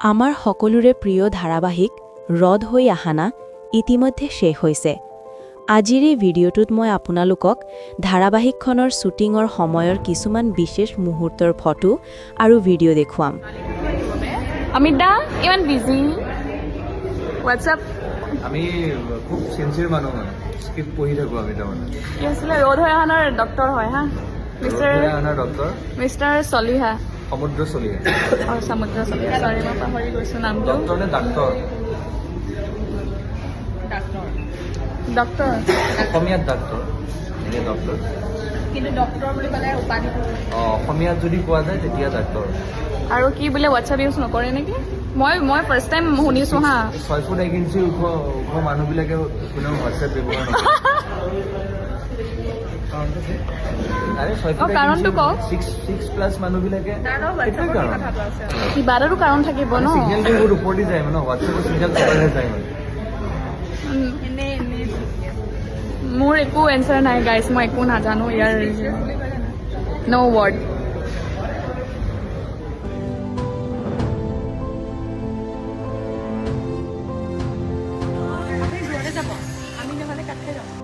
আমাৰ সকলোৰে প্ৰিয় ধাৰাবাহিক ৰদ হৈ আহানা ইতিমধ্যে শেষ হৈছে। আজিৰ এই ভিডিঅ'টোত মই আপোনালোকক ধাৰাবাহিকখনৰ শ্বুটিঙৰ সময়ৰ কিছুমান বিশেষ মুহূৰ্তৰ ফটো আৰু ভিডিঅ' দেখুৱাম। অমিত দা ইমান বিজি হোৱাটছআপ আমি খুব সিনসিয়াৰ মানুহ মানে স্ক্ৰিপ্ট পঢ়ি থাকোঁ আমি তাৰমানে কি আছিলে ৰ'দ হৈ আহানৰ ডক্টৰ হয় হা আমাৰ ডক্টৰ মিষ্টাৰ চলিহা সমুদ্ৰ চলিহে সমুদ্ৰ চলিহা চৰি মই পাহৰি গৈছোঁ নামটো ডক্টৰ নে ডাক্তৰ ডক্টৰ অসমীয়াত ডাক্তৰ এনে ডক্তৰ কিন্তু ডক্টৰ বুলি ক'লে উপাধিটো অসমীয়াত যদি কোৱা যায় তেতিয়া ডাক্তৰ আৰু কি বোলে হোৱাটছআপ ইউজ নকৰে নেকি মই ফাৰ্ষ্ট টাইম শুনিছোঁ হা 6 ফুট 1 ইঞ্চি ওখ মানুহবিলাকে কোনেও হোৱাটছএপ ব্যৱহাৰ নকৰে আৰে 6 ফুট কাৰণটো কওক 6+ মানুহবিলাকে সেইটোৱে কাৰণ কিবা এটাতো কাৰণ থাকিব ন চিগনেলটো বহুত ওপৰতে যায় মানে হোৱাটছএপৰ চিগনেল তললৈ যায় মানে মোৰ একো এনচাৰ নাই গাইজ মই একো নাজানো ইয়াৰ ন' ৱৰ্ড আমি নহ'লে কাট খাই যাম